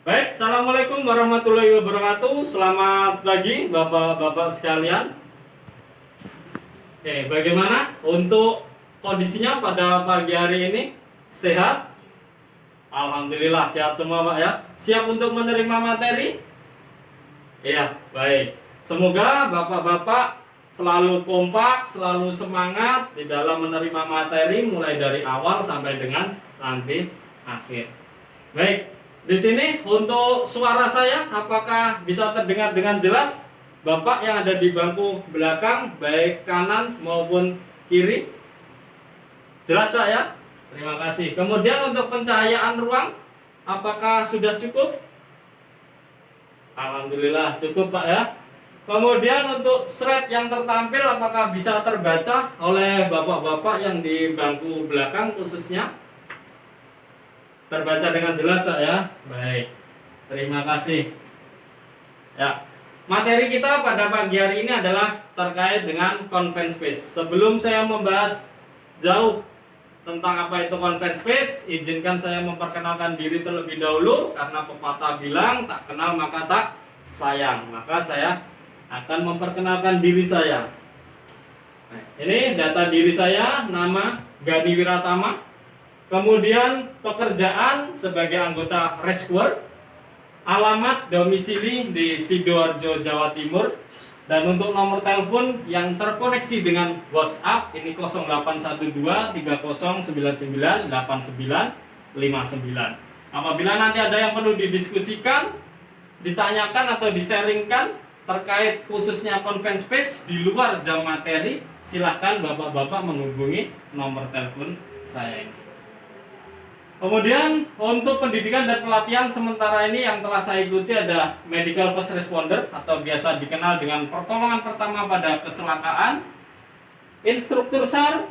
Baik, Assalamualaikum warahmatullahi wabarakatuh. Selamat pagi Bapak-Bapak sekalian. Oke, bagaimana untuk kondisinya pada pagi hari ini? Sehat? Alhamdulillah sehat semua Pak ya. Siap untuk menerima materi? Iya, baik. Semoga Bapak-Bapak selalu kompak, selalu semangat di dalam menerima materi mulai dari awal sampai dengan nanti akhir. Baik, di sini untuk suara saya apakah bisa terdengar dengan jelas? Bapak yang ada di bangku belakang baik kanan maupun kiri? Jelas Pak ya? Terima kasih. Kemudian untuk pencahayaan ruang apakah sudah cukup? Alhamdulillah cukup Pak ya. Kemudian untuk slide yang tertampil apakah bisa terbaca oleh Bapak-bapak yang di bangku belakang khususnya? Terbaca dengan jelas Pak ya. Baik. Terima kasih. Ya. Materi kita pada pagi hari ini adalah terkait dengan confined space. Sebelum saya membahas jauh tentang apa itu confined space, izinkan saya memperkenalkan diri terlebih dahulu karena pepatah bilang tak kenal maka tak sayang. Maka saya akan memperkenalkan diri saya. Nah, ini data diri saya, nama Gani Wiratama. Kemudian pekerjaan sebagai anggota rescuer, alamat domisili di Sidoarjo, Jawa Timur, dan untuk nomor telepon yang terkoneksi dengan WhatsApp ini 0812 3099 8959. Apabila nanti ada yang perlu didiskusikan, ditanyakan atau disaringkan terkait khususnya confined space di luar jam materi, silahkan Bapak-bapak menghubungi nomor telepon saya ini. Kemudian untuk pendidikan dan pelatihan sementara ini yang telah saya ikuti ada Medical First Responder atau biasa dikenal dengan pertolongan pertama pada kecelakaan, Instruktur SAR,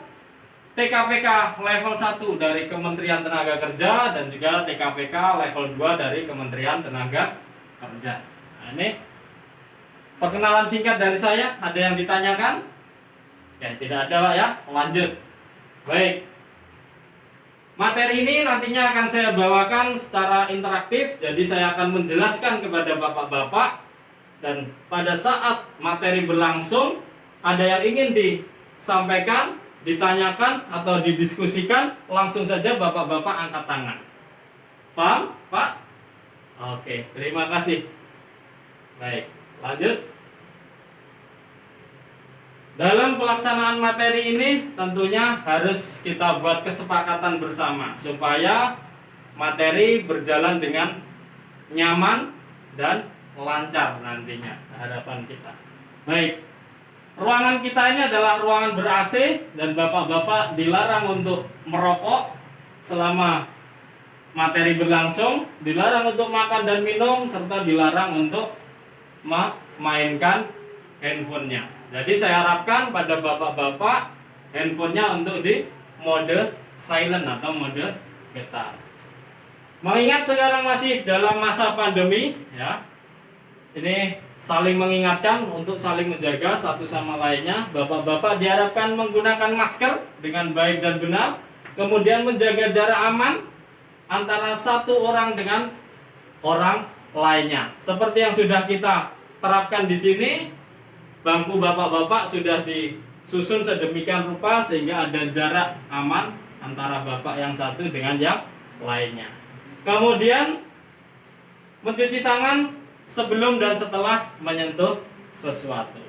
TKPK level 1 dari Kementerian Tenaga Kerja dan juga TKPK level 2 dari Kementerian Tenaga Kerja. Nah, ini perkenalan singkat dari saya. Ada yang ditanyakan? Ya, tidak ada Pak ya. Lanjut. Baik. Materi ini nantinya akan saya bawakan secara interaktif, jadi saya akan menjelaskan kepada Bapak-bapak dan pada saat materi berlangsung ada yang ingin disampaikan, ditanyakan atau didiskusikan, langsung saja Bapak-bapak angkat tangan. Paham, Pak? Oke, terima kasih. Baik, lanjut. Dalam pelaksanaan materi ini tentunya harus kita buat kesepakatan bersama supaya materi berjalan dengan nyaman dan lancar nantinya, harapan kita. Baik, ruangan kita ini adalah ruangan ber-AC dan Bapak-bapak dilarang untuk merokok selama materi berlangsung, dilarang untuk makan dan minum, serta dilarang untuk memainkan handphonenya. Jadi saya harapkan pada Bapak-bapak handphonenya untuk di mode silent atau mode getar. Mengingat sekarang masih dalam masa pandemi ya, ini saling mengingatkan untuk saling menjaga satu sama lainnya. Bapak-bapak diharapkan menggunakan masker dengan baik dan benar, kemudian menjaga jarak aman antara satu orang dengan orang lainnya. Seperti yang sudah kita terapkan di sini, bangku Bapak-bapak sudah disusun sedemikian rupa sehingga ada jarak aman antara Bapak yang satu dengan yang lainnya. Kemudian mencuci tangan sebelum dan setelah menyentuh sesuatu.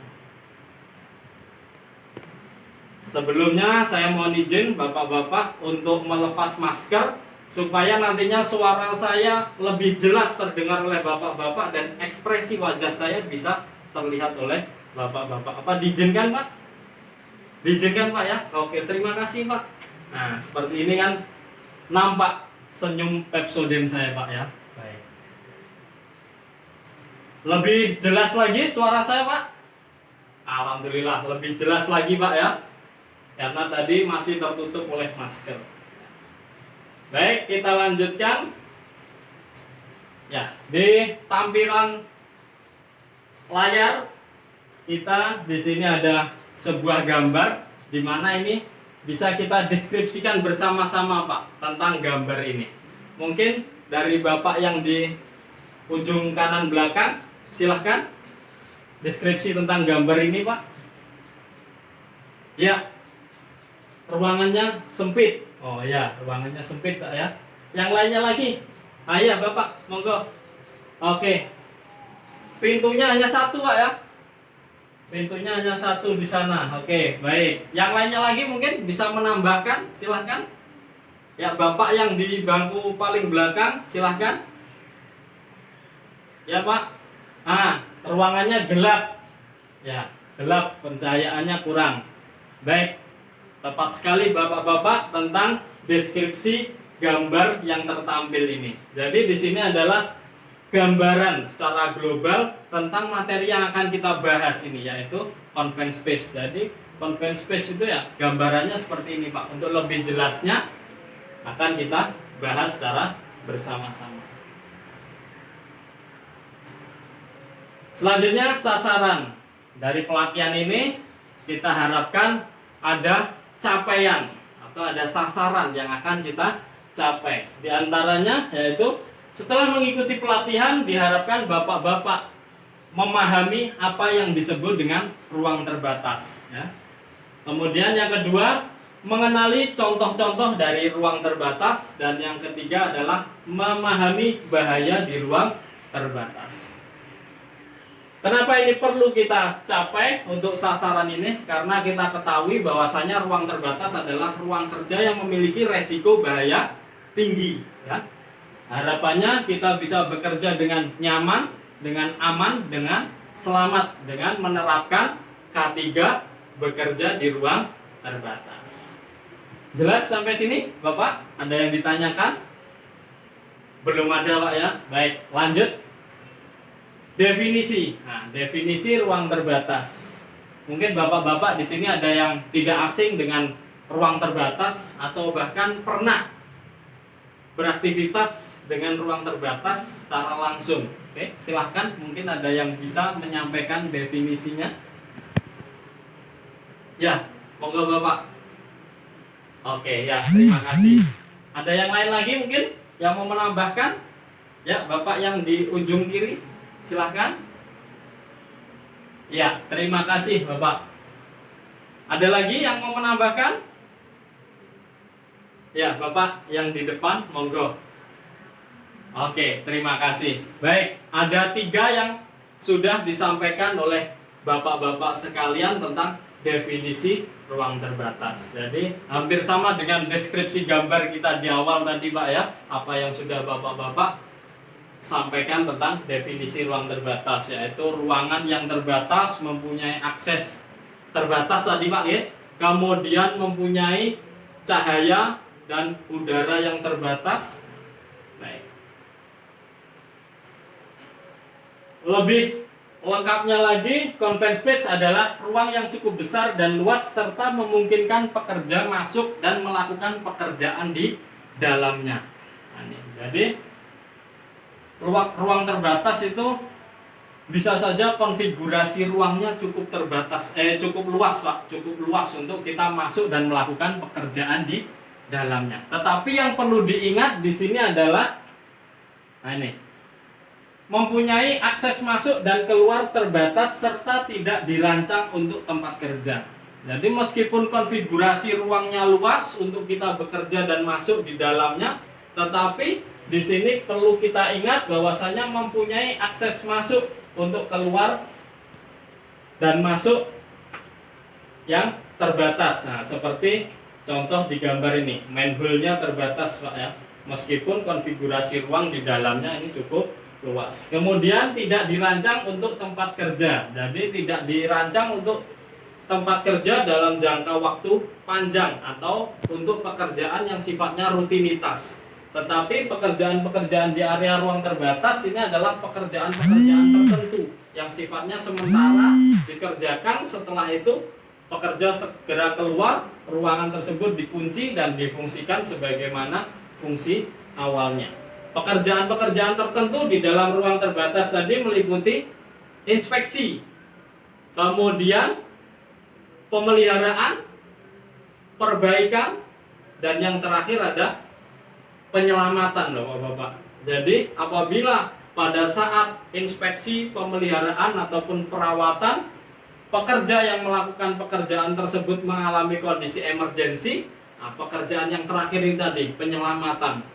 Sebelumnya saya mohon izin Bapak-bapak untuk melepas masker supaya nantinya suara saya lebih jelas terdengar oleh Bapak-bapak dan ekspresi wajah saya bisa terlihat oleh Bapak-bapak. Apa diizinkan Pak? Diizinkan Pak ya? Oke, terima kasih Pak. Nah, seperti ini kan nampak senyum Pepsodent saya Pak ya. Baik. Lebih jelas lagi suara saya Pak? Alhamdulillah lebih jelas lagi Pak ya. Karena tadi masih tertutup oleh masker. Baik, kita lanjutkan. Ya, di tampilan layar kita di sini ada sebuah gambar di mana ini bisa kita deskripsikan bersama-sama Pak tentang gambar ini. Mungkin dari Bapak yang di ujung kanan belakang. Silahkan deskripsi tentang gambar ini, Pak. Ya, ruangannya sempit. Oh ya, ruangannya sempit, Pak ya. Yang lainnya lagi. Ya Bapak, monggo. Oke. Pintunya hanya satu, Pak ya. Pintunya hanya satu di sana. Oke, baik. Yang lainnya lagi mungkin bisa menambahkan, silahkan. Ya, Bapak yang di bangku paling belakang, silahkan. Ya Pak. Ruangannya gelap. Ya, gelap, pencahayaannya kurang. Baik. Tepat sekali Bapak-bapak tentang deskripsi gambar yang tertampil ini. Jadi di sini adalah gambaran secara global tentang materi yang akan kita bahas ini, yaitu confined space. Jadi confined space itu ya gambarannya seperti ini, Pak. Untuk lebih jelasnya akan kita bahas secara bersama-sama. Selanjutnya sasaran dari pelatihan ini, kita harapkan ada capaian atau ada sasaran yang akan kita capai. Di antaranya yaitu setelah mengikuti pelatihan, diharapkan Bapak-bapak memahami apa yang disebut dengan ruang terbatas ya. Kemudian yang kedua, mengenali contoh-contoh dari ruang terbatas, dan yang ketiga adalah memahami bahaya di ruang terbatas. Kenapa ini perlu kita capai untuk sasaran ini? Karena kita ketahui bahwasanya ruang terbatas adalah ruang kerja yang memiliki resiko bahaya tinggi ya. Harapannya kita bisa bekerja dengan nyaman, dengan aman, dengan selamat, dengan menerapkan K3 bekerja di ruang terbatas. Jelas sampai sini, Bapak? Ada yang ditanyakan? Belum ada, Pak ya? Baik, lanjut. Definisi. Nah, definisi ruang terbatas. Mungkin Bapak-bapak di sini ada yang tidak asing dengan ruang terbatas atau bahkan pernah beraktivitas dengan ruang terbatas secara langsung. Oke, silahkan, mungkin ada yang bisa menyampaikan definisinya. Ya, monggo Bapak. Oke, ya, terima kasih. Ada yang lain lagi mungkin yang mau menambahkan? Ya, Bapak yang di ujung kiri, silahkan. Ya, terima kasih Bapak. Ada lagi yang mau menambahkan? Ya, Bapak yang di depan, monggo. Oke, terima kasih. Baik, ada 3 yang sudah disampaikan oleh Bapak-bapak sekalian tentang definisi ruang terbatas. Jadi, hampir sama dengan deskripsi gambar kita di awal tadi, Pak ya. Apa yang sudah Bapak-bapak sampaikan tentang definisi ruang terbatas, yaitu ruangan yang terbatas, mempunyai akses terbatas tadi, Pak ya. Kemudian mempunyai cahaya dan udara yang terbatas. Baik. Lebih lengkapnya lagi, confined space adalah ruang yang cukup besar dan luas serta memungkinkan pekerja masuk dan melakukan pekerjaan di dalamnya. Jadi ruang terbatas itu bisa saja konfigurasi ruangnya cukup terbatas, cukup luas, Pak, cukup luas untuk kita masuk dan melakukan pekerjaan di dalamnya. Tetapi yang perlu diingat di sini adalah mempunyai akses masuk dan keluar terbatas serta tidak dirancang untuk tempat kerja. Jadi meskipun konfigurasi ruangnya luas untuk kita bekerja dan masuk di dalamnya, tetapi di sini perlu kita ingat bahwasanya mempunyai akses masuk untuk keluar dan masuk yang terbatas. Nah, seperti contoh di gambar ini, manhole-nya terbatas, Pak ya. Meskipun konfigurasi ruang di dalamnya ini cukup luas. Kemudian tidak dirancang untuk tempat kerja. Jadi tidak dirancang untuk tempat kerja dalam jangka waktu panjang atau untuk pekerjaan yang sifatnya rutinitas. Tetapi pekerjaan-pekerjaan di area ruang terbatas ini adalah pekerjaan-pekerjaan tertentu yang sifatnya sementara dikerjakan, setelah itu pekerja segera keluar, ruangan tersebut dikunci dan difungsikan sebagaimana fungsi awalnya. Pekerjaan-pekerjaan tertentu di dalam ruang terbatas tadi meliputi inspeksi, kemudian pemeliharaan, perbaikan, dan yang terakhir ada penyelamatan, Bapak-bapak. Jadi apabila pada saat inspeksi, pemeliharaan ataupun perawatan, pekerja yang melakukan pekerjaan tersebut mengalami kondisi emergensi, nah, pekerjaan yang terakhir ini tadi, penyelamatan,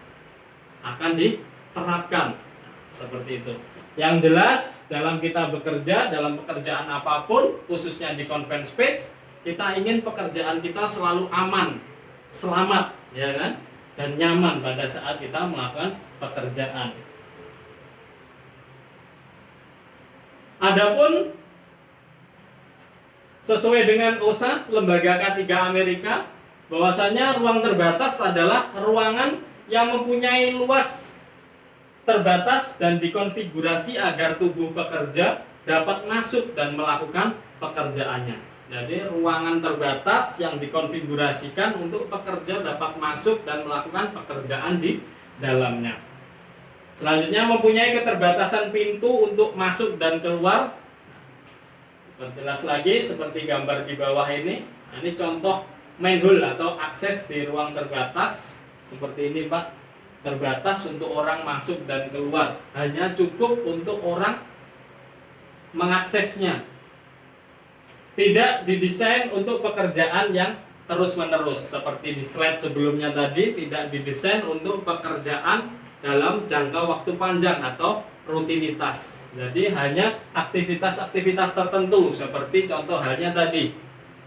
akan diterapkan. Seperti itu. Yang jelas dalam kita bekerja, dalam pekerjaan apapun, khususnya di confined space, kita ingin pekerjaan kita selalu aman, selamat, ya kan, dan nyaman pada saat kita melakukan pekerjaan. Adapun sesuai dengan OSHA, lembaga K3 Amerika, bahwasanya ruang terbatas adalah ruangan yang mempunyai luas terbatas dan dikonfigurasi agar tubuh pekerja dapat masuk dan melakukan pekerjaannya. Jadi ruangan terbatas yang dikonfigurasikan untuk pekerja dapat masuk dan melakukan pekerjaan di dalamnya. Selanjutnya, mempunyai keterbatasan pintu untuk masuk dan keluar. Perjelas lagi seperti gambar di bawah ini. Nah, ini contoh manhole atau akses di ruang terbatas seperti ini, Pak. Terbatas untuk orang masuk dan keluar, hanya cukup untuk orang mengaksesnya. Tidak didesain untuk pekerjaan yang terus-menerus seperti di slide sebelumnya tadi, tidak didesain untuk pekerjaan dalam jangka waktu panjang atau rutinitas. Jadi hanya aktivitas-aktivitas tertentu seperti contoh halnya tadi,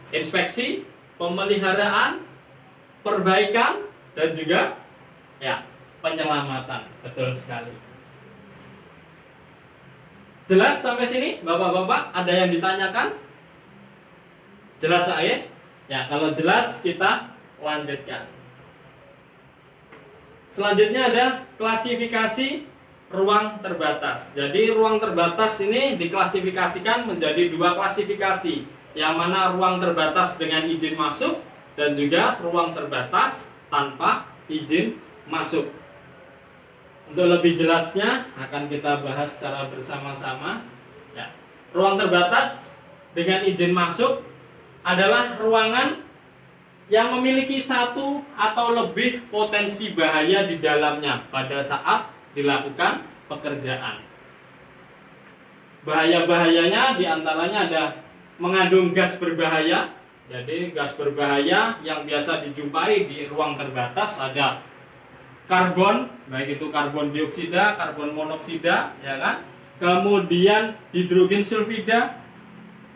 inspeksi, pemeliharaan, perbaikan, dan juga ya penyelamatan. Betul sekali. Jelas sampai sini, Bapak-bapak? Ada yang ditanyakan? Jelas saya? Ya, kalau jelas kita lanjutkan. Selanjutnya ada klasifikasi ruang terbatas. Jadi ruang terbatas ini diklasifikasikan menjadi dua klasifikasi, yang mana ruang terbatas dengan izin masuk dan juga ruang terbatas tanpa izin masuk. Untuk lebih jelasnya akan kita bahas secara bersama-sama. Ya. Ruang terbatas dengan izin masuk adalah ruangan yang memiliki satu atau lebih potensi bahaya di dalamnya pada saat dilakukan pekerjaan. Bahaya-bahayanya diantaranya ada mengandung gas berbahaya. Jadi gas berbahaya yang biasa dijumpai di ruang terbatas ada karbon, baik itu karbon dioksida, karbon monoksida, ya kan? Kemudian hidrogen sulfida,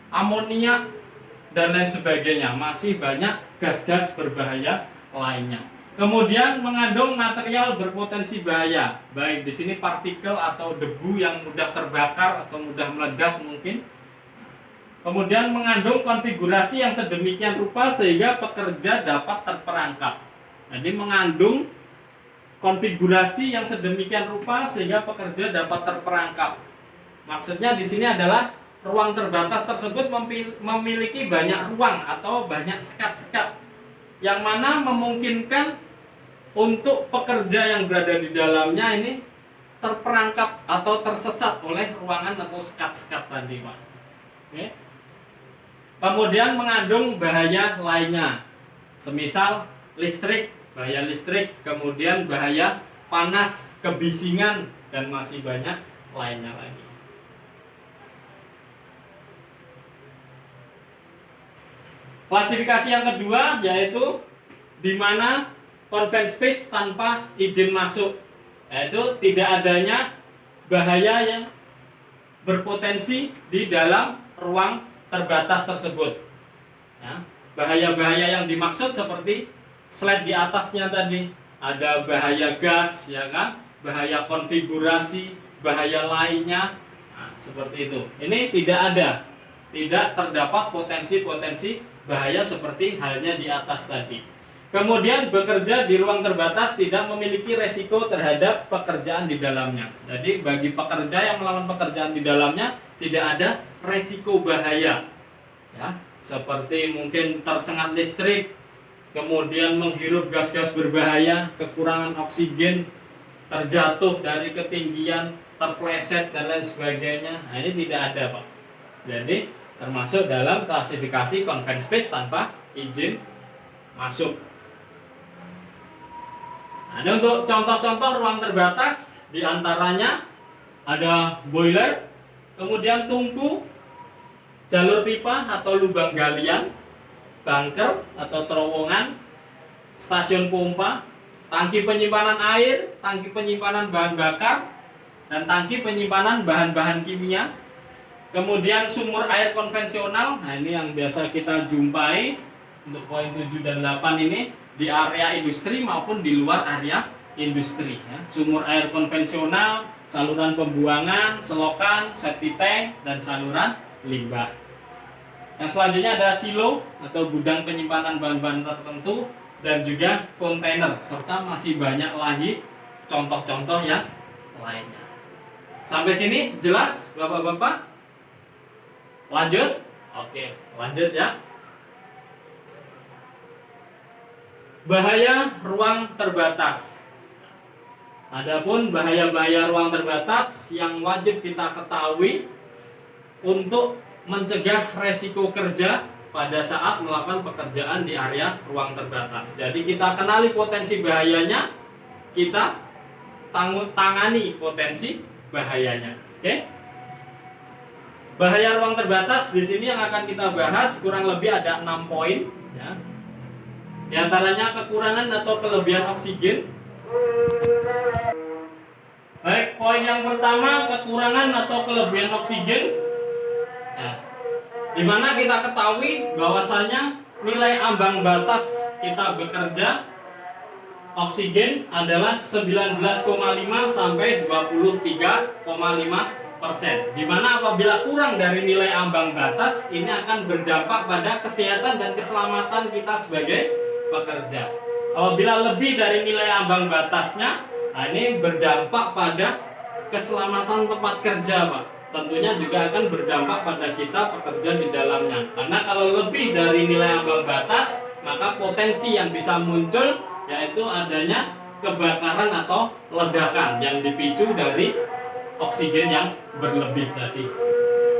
amonia, dan lain sebagainya. Masih banyak gas-gas berbahaya lainnya. Kemudian mengandung material berpotensi bahaya, baik di sini partikel atau debu yang mudah terbakar atau mudah meledak mungkin. Kemudian mengandung konfigurasi yang sedemikian rupa sehingga pekerja dapat terperangkap. Jadi mengandung konfigurasi yang sedemikian rupa sehingga pekerja dapat terperangkap. Maksudnya di sini adalah ruang terbatas tersebut memiliki banyak ruang atau banyak sekat-sekat yang mana memungkinkan untuk pekerja yang berada di dalamnya ini terperangkap atau tersesat oleh ruangan atau sekat-sekat tadi, Pak. Oke. Kemudian mengandung bahaya lainnya, semisal listrik, bahaya listrik, kemudian bahaya panas, kebisingan, dan masih banyak lainnya lagi. Klasifikasi yang kedua yaitu di mana confined space tanpa izin masuk, yaitu tidak adanya bahaya yang berpotensi di dalam ruang terbatas tersebut. Ya, bahaya-bahaya yang dimaksud seperti slide di atasnya tadi, ada bahaya gas, ya kan, bahaya konfigurasi, bahaya lainnya, nah, seperti itu. Ini tidak terdapat potensi-potensi bahaya seperti halnya di atas tadi. Kemudian bekerja di ruang terbatas tidak memiliki resiko terhadap pekerjaan di dalamnya. Jadi bagi pekerja yang melakukan pekerjaan di dalamnya tidak ada resiko bahaya, ya, seperti mungkin tersengat listrik, kemudian menghirup gas-gas berbahaya, kekurangan oksigen, terjatuh dari ketinggian, terpleset dan lain sebagainya. Nah, ini tidak ada, Pak. Jadi termasuk dalam klasifikasi confined space tanpa izin masuk. Nah, ini untuk contoh-contoh ruang terbatas, diantaranya ada boiler, kemudian tungku, jalur pipa atau lubang galian, bunker atau terowongan, stasiun pompa, tangki penyimpanan air, tangki penyimpanan bahan bakar, dan tangki penyimpanan bahan-bahan kimia. Kemudian sumur air konvensional, nah ini yang biasa kita jumpai untuk poin 7 dan 8 ini di area industri maupun di luar area industri ya. Sumur air konvensional, saluran pembuangan, selokan, septic tank, dan saluran limbah. Yang selanjutnya ada silo atau gudang penyimpanan bahan-bahan tertentu dan juga kontainer, serta masih banyak lagi contoh-contoh yang lainnya. Sampai sini jelas Bapak-bapak? Lanjut? Oke, lanjut ya. Bahaya ruang terbatas. Adapun bahaya-bahaya ruang terbatas yang wajib kita ketahui untuk mencegah resiko kerja pada saat melakukan pekerjaan di area ruang terbatas. Jadi kita kenali potensi bahayanya, kita tangani potensi bahayanya. Oke? Bahaya ruang terbatas di sini yang akan kita bahas kurang lebih ada 6 poin ya. Di antaranya kekurangan atau kelebihan oksigen. Baik, poin yang pertama kekurangan atau kelebihan oksigen. Nah, di mana kita ketahui bahwasanya nilai ambang batas kita bekerja oksigen adalah 19,5 sampai 23,5%. Di mana apabila kurang dari nilai ambang batas, ini akan berdampak pada kesehatan dan keselamatan kita sebagai pekerja. Apabila lebih dari nilai ambang batasnya, nah ini berdampak pada keselamatan tempat kerja, Pak. Tentunya juga akan berdampak pada kita pekerja di dalamnya. Karena kalau lebih dari nilai ambang batas, maka potensi yang bisa muncul yaitu adanya kebakaran atau ledakan yang dipicu dari oksigen yang berlebih tadi.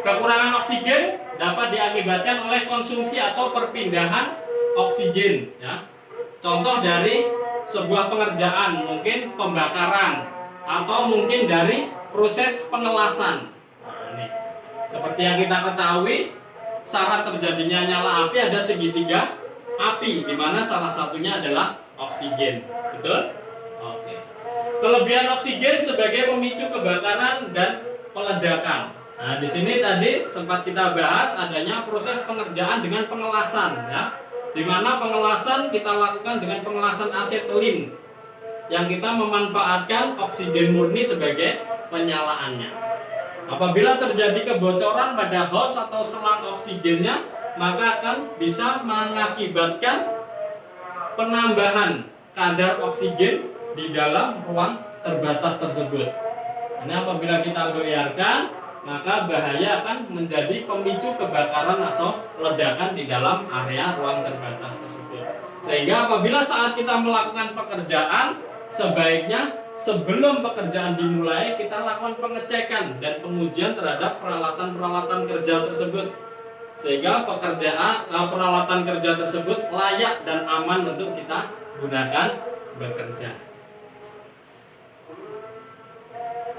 Kekurangan oksigen dapat diakibatkan oleh konsumsi atau perpindahan oksigen ya. Contoh dari sebuah pengerjaan, mungkin pembakaran atau mungkin dari proses pengelasan. Nah, ini. Seperti yang kita ketahui, syarat terjadinya nyala api ada segitiga api, di mana salah satunya adalah oksigen. Betul? Oke. Kelebihan oksigen sebagai pemicu kebakaran dan peledakan. Nah, di sini tadi sempat kita bahas adanya proses pengerjaan dengan pengelasan ya. Di mana pengelasan kita lakukan dengan pengelasan asetilin yang kita memanfaatkan oksigen murni sebagai penyalaannya. Apabila terjadi kebocoran pada hose atau selang oksigennya, maka akan bisa mengakibatkan penambahan kadar oksigen di dalam ruang terbatas tersebut. Ini apabila kita biarkan, maka bahaya akan menjadi pemicu kebakaran atau ledakan di dalam area ruang terbatas tersebut. Sehingga apabila saat kita melakukan pekerjaan, sebaiknya sebelum pekerjaan dimulai kita lakukan pengecekan dan pengujian terhadap peralatan-peralatan kerja tersebut. Sehingga peralatan kerja tersebut layak dan aman untuk kita gunakan bekerja.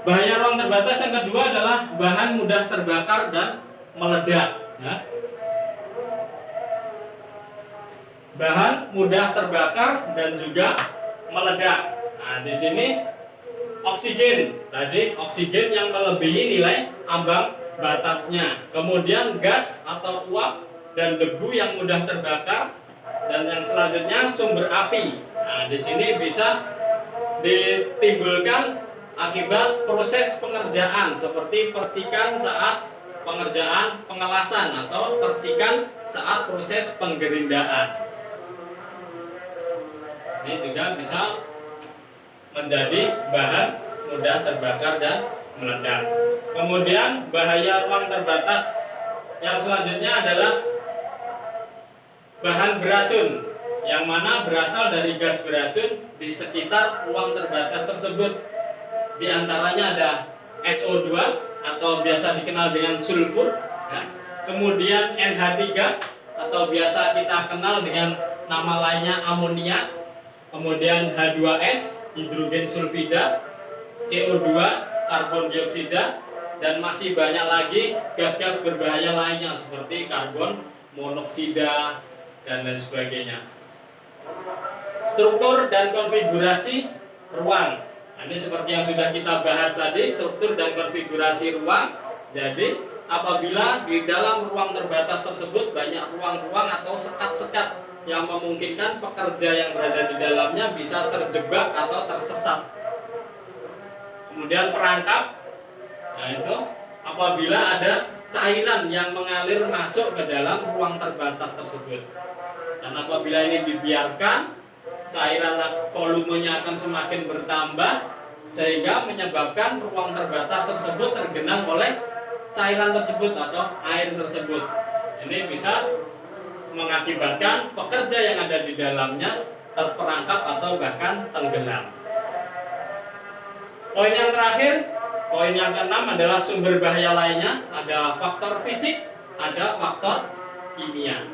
Bahaya ruang terbatas yang kedua adalah bahan mudah terbakar dan meledak. Ya. Bahan mudah terbakar dan juga meledak. Nah, di sini oksigen. Tadi oksigen yang melebihi nilai ambang batasnya. Kemudian gas atau uap dan debu yang mudah terbakar. Dan yang selanjutnya sumber api. Nah, di sini bisa ditimbulkan akibat proses pengerjaan seperti percikan saat pengerjaan pengelasan atau percikan saat proses penggerindaan. Ini juga bisa menjadi bahan mudah terbakar dan meledak. Kemudian bahaya ruang terbatas yang selanjutnya adalah bahan beracun yang mana berasal dari gas beracun di sekitar ruang terbatas tersebut. Di antaranya ada SO2 atau biasa dikenal dengan sulfur ya. Kemudian NH3 atau biasa kita kenal dengan nama lainnya amonia. Kemudian H2S, hidrogen sulfida, CO2 karbon dioksida, dan masih banyak lagi gas-gas berbahaya lainnya seperti karbon monoksida dan lain sebagainya. Struktur dan konfigurasi ruang. Nah, ini seperti yang sudah kita bahas tadi, struktur dan konfigurasi ruang. Jadi apabila di dalam ruang terbatas tersebut banyak ruang-ruang atau sekat-sekat yang memungkinkan pekerja yang berada di dalamnya bisa terjebak atau tersesat. Kemudian perangkap, nah itu apabila ada cairan yang mengalir masuk ke dalam ruang terbatas tersebut. Dan apabila ini dibiarkan, cairan volumenya akan semakin bertambah sehingga menyebabkan ruang terbatas tersebut tergenang oleh cairan tersebut atau air tersebut. Ini bisa mengakibatkan pekerja yang ada di dalamnya terperangkap atau bahkan tenggelam. Poin yang terakhir, poin yang keenam adalah sumber bahaya lainnya. Ada faktor fisik, ada faktor kimia.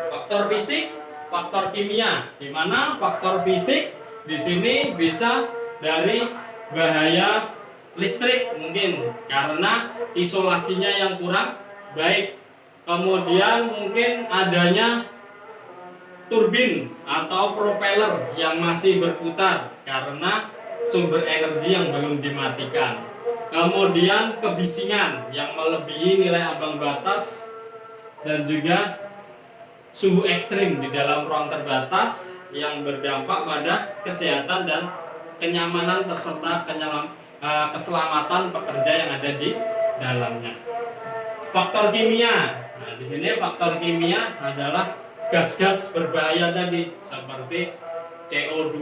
Faktor fisik, faktor kimia. Di mana faktor fisik di sini bisa dari bahaya listrik mungkin karena isolasinya yang kurang baik. Kemudian mungkin adanya turbin atau propeller yang masih berputar karena sumber energi yang belum dimatikan. Kemudian kebisingan yang melebihi nilai ambang batas dan juga suhu ekstrim di dalam ruang terbatas yang berdampak pada kesehatan dan kenyamanan serta keselamatan pekerja yang ada di dalamnya. Faktor kimia. Nah, di sini faktor kimia adalah gas-gas berbahaya tadi seperti CO2,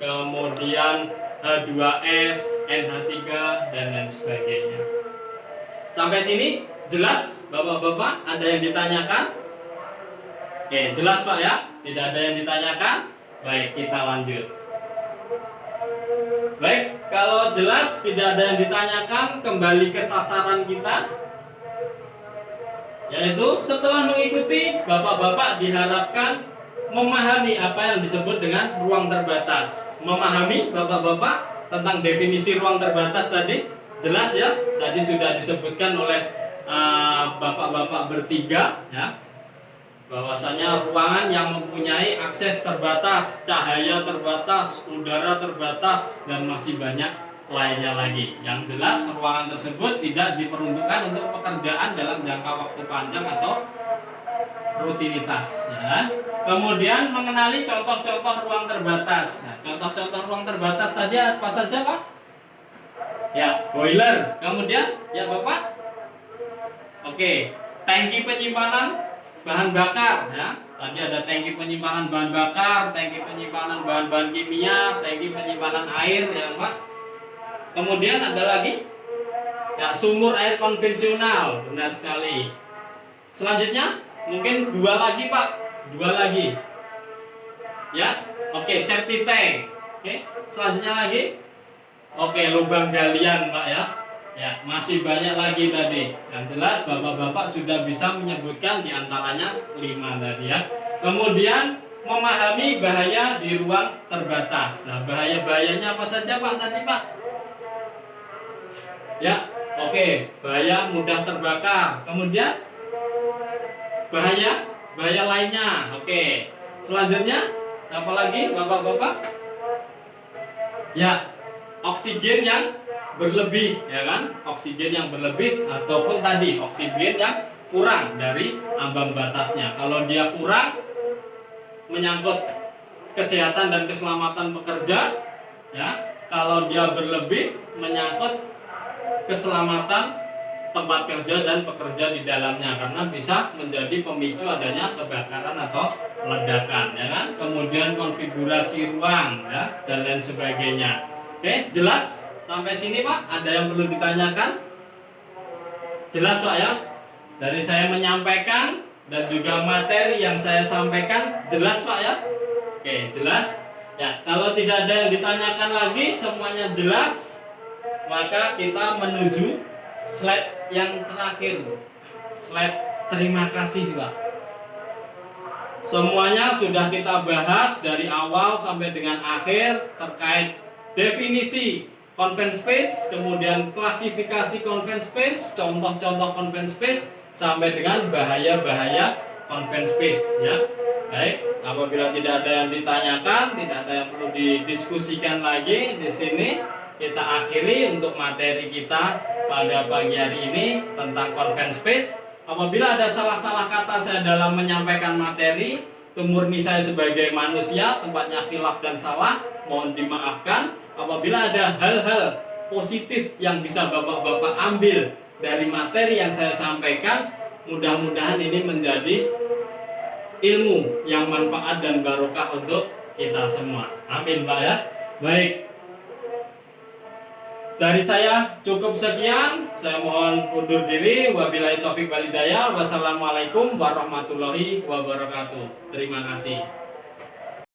kemudian H2S, NH3 dan lain sebagainya. Sampai sini jelas Bapak-bapak? Ada yang ditanyakan? Oke, jelas Pak ya? Tidak ada yang ditanyakan? Baik, kita lanjut. Baik, kalau jelas tidak ada yang ditanyakan, kembali ke sasaran kita, yaitu setelah mengikuti, Bapak-bapak diharapkan memahami apa yang disebut dengan ruang terbatas. Memahami Bapak-bapak tentang definisi ruang terbatas tadi jelas ya. Tadi sudah disebutkan oleh Bapak-bapak bertiga ya, bahwasanya ruangan yang mempunyai akses terbatas, cahaya terbatas, udara terbatas, dan masih banyak lainnya lagi. Yang jelas ruangan tersebut tidak diperuntukkan untuk pekerjaan dalam jangka waktu panjang atau rutinitas ya. Kemudian mengenali contoh-contoh ruang terbatas. Nah, contoh-contoh ruang terbatas tadi apa saja Pak? Ya, boiler. Kemudian ya Bapak? Oke, tangki penyimpanan bahan bakar ya. Tadi ada tangki penyimpanan bahan bakar, tangki penyimpanan bahan-bahan kimia, tangki penyimpanan air ya Pak. Kemudian ada lagi ya, sumur air konvensional. Benar sekali. Selanjutnya mungkin dua lagi Pak, dua lagi ya. Oke, septic tank. Oke, selanjutnya lagi lubang galian Pak ya. Ya, masih banyak lagi tadi. Yang jelas Bapak-bapak sudah bisa menyebutkan diantaranya 5 tadi ya. Kemudian memahami bahaya di ruang terbatas. Nah, bahaya-bahayanya apa saja Pak tadi Pak? Ya, bahaya mudah terbakar. Kemudian bahaya lainnya. Selanjutnya apa lagi Bapak-bapak? Ya, oksigen yang berlebih ya kan? Oksigen yang berlebih ataupun tadi oksigen yang kurang dari ambang batasnya. Kalau dia kurang menyangkut kesehatan dan keselamatan pekerja ya. Kalau dia berlebih menyangkut keselamatan tempat kerja dan pekerja di dalamnya, karena bisa menjadi pemicu adanya kebakaran atau ledakan ya kan. Kemudian konfigurasi ruang ya dan lain sebagainya. Jelas sampai sini Pak? Ada yang perlu ditanyakan? Jelas Pak ya? Dari saya menyampaikan dan juga materi yang saya sampaikan jelas Pak ya? Jelas ya. Kalau tidak ada yang ditanyakan lagi, semuanya jelas, maka kita menuju slide yang terakhir. Slide terima kasih Pak. Semuanya sudah kita bahas dari awal sampai dengan akhir terkait definisi conference space, kemudian klasifikasi conference space, contoh-contoh conference space, sampai dengan bahaya-bahaya conference space ya. Baik, apabila tidak ada yang ditanyakan, tidak ada yang perlu didiskusikan lagi di sini, kita akhiri untuk materi kita pada pagi hari ini tentang conference space. Apabila ada salah-salah kata saya dalam menyampaikan materi, itu murni saya sebagai manusia, tempatnya khilaf dan salah, mohon dimaafkan. Apabila ada hal-hal positif yang bisa bapak-bapak ambil dari materi yang saya sampaikan, mudah-mudahan ini menjadi ilmu yang manfaat dan barokah untuk kita semua. Amin Pak ya. Baik, dari saya cukup sekian. Saya mohon undur diri. Wabillahi taufik wal hidayah. Wassalamualaikum warahmatullahi wabarakatuh. Terima kasih.